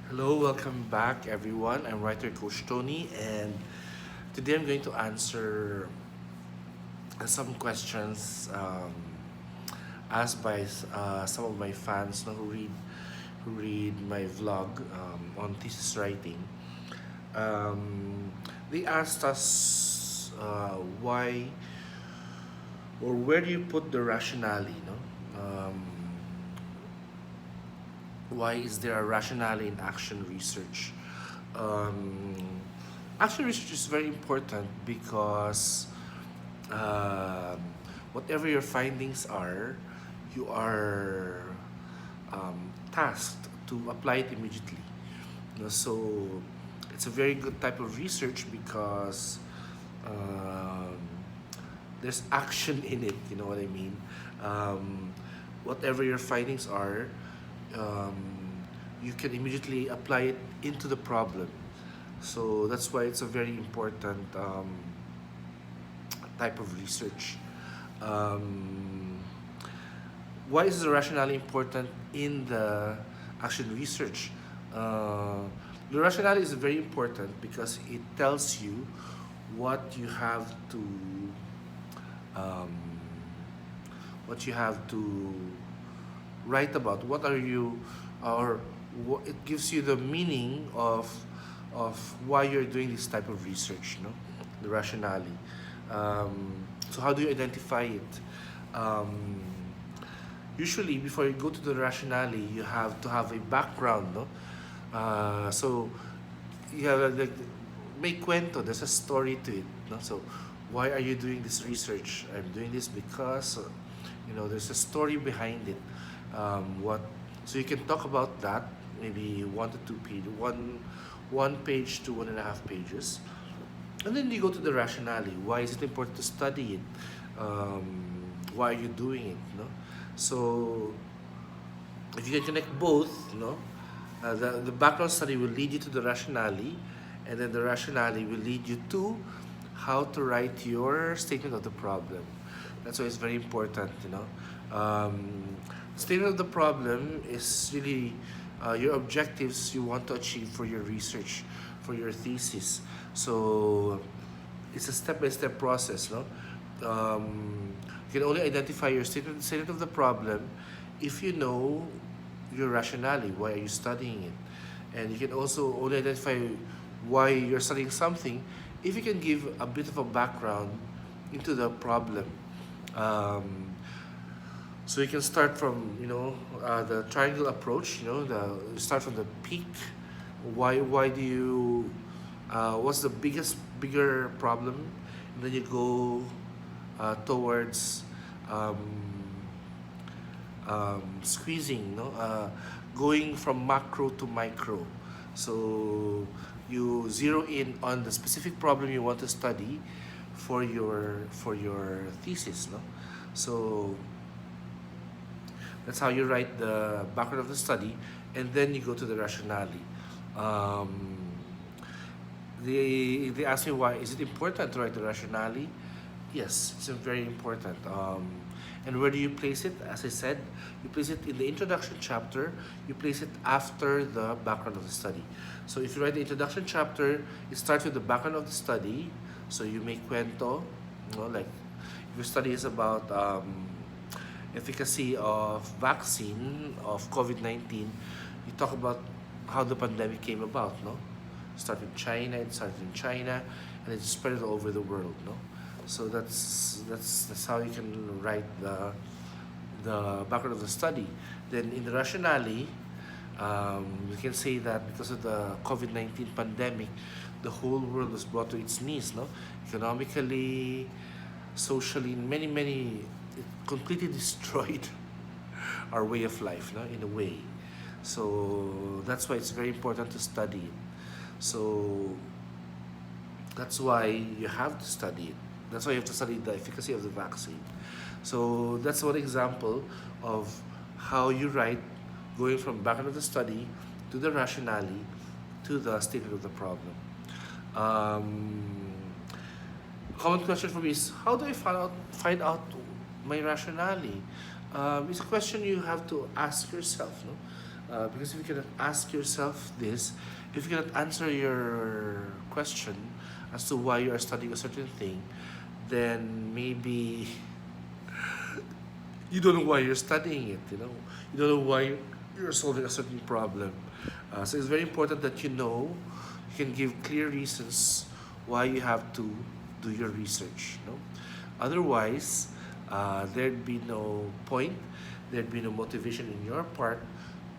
Hello, welcome back everyone. I'm writer Coach Tony, and today I'm going to answer some questions asked by some of my fans who read my vlog on thesis writing. Um, they asked us why or where do you put the rationale, why is there a rationale in action research? Um, Action research is very important because um, whatever your findings are, you are tasked to apply it immediately. So it's a very good type of research because um, there's action in it. You know what I mean? Um, Whatever your findings are, um, you can immediately apply it into the problem. So that's why it's a very important type of research. Um, why is the rationale important in the action research? Uh, the rationale is very important because it tells you what you have to um, write about. What are you, or it gives you the meaning of why you're doing this type of research. The rationale. So how do you identify it? Um, Usually, before you go to the rationale, you have to have a background, no? So you have like may kwento. There's a story to it, no? So why are you doing this research? I'm doing this because there's a story behind it. What So you can talk about that maybe 1 to 2 page, one page to 1.5 pages, and then you go to the rationale. Why is it important to study it? Why are you doing it? So if you can connect both, the background study will lead you to the rationale, and then the rationale will lead you to how to write your statement of the problem. That's why it's very important. Statement of the problem is really your objectives you want to achieve for your research, for your thesis. So it's a step-by-step process, no? You can only identify your statement of the problem if you know your rationale. Why are you studying it? And you can also only identify why you're studying something if you can give a bit of a background into the problem. Um, so you can start from the triangle approach. You start from the peak. Why do you what's the bigger problem, and then you go towards um, squeezing, going from macro to micro. So you zero in on the specific problem you want to study for your thesis, no? So that's how you write the background of the study, and then you go to the rationale. Um, they ask me, why is it important to write the rationale? Yes, it's very important. And where do you place it? As I said, you place it in the introduction chapter. You place it after the background of the study. So if you write the introduction chapter, it starts with the background of the study. So you make cuento, like if your study is about efficacy of vaccine of COVID-19, you talk about how the pandemic came about, no? It started in China, and it spread all over the world, no? So that's how you can write the background of the study. Then in the rationale, we can say that because of the COVID-19 pandemic, the whole world was brought to its knees, no? Economically, socially, many, it completely destroyed our way of life, no? In a way. So that's why it's very important to study it. So that's why you have to study it. That's why you have to study the efficacy of the vaccine. So that's one example of how you write, going from background of the study to the rationale to the statement of the problem. Um, Common question for me is, how do I find out my rationale? It's a question you have to ask yourself. No? Because if you cannot ask yourself this, if you cannot answer your question as to why you are studying a certain thing, then maybe you don't know why you're studying it, you know. You don't know why you're solving a certain problem. So it's very important that you know, you can give clear reasons why you have to do your research. You know? Otherwise, there'd be no point, there'd be no motivation in your part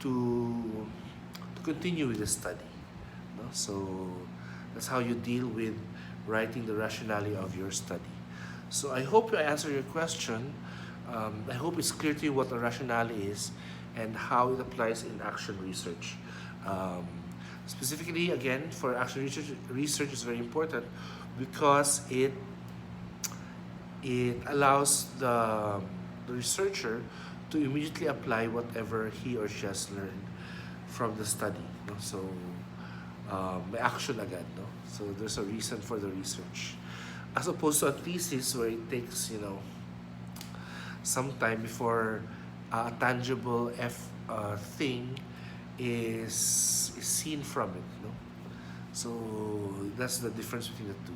to, to continue with the study. No? So that's how you deal with writing the rationale of your study. So I hope I answered your question. I hope it's clear to you what a rationale is and how it applies in action research. Um, Specifically, again, for action research is very important because it allows the researcher to immediately apply whatever he or she has learned from the study. No? So, may action agad. No? So, there's a reason for the research. As opposed to a thesis where it takes, you know, some time before a tangible thing is seen from it. No? So, that's the difference between the two.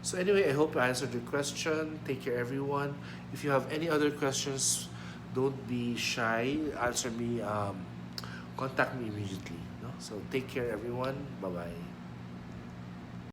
So anyway, I hope I answered your question. Take care, everyone. If you have any other questions, don't be shy. Answer me. Contact me immediately. No? So take care, everyone. Bye bye.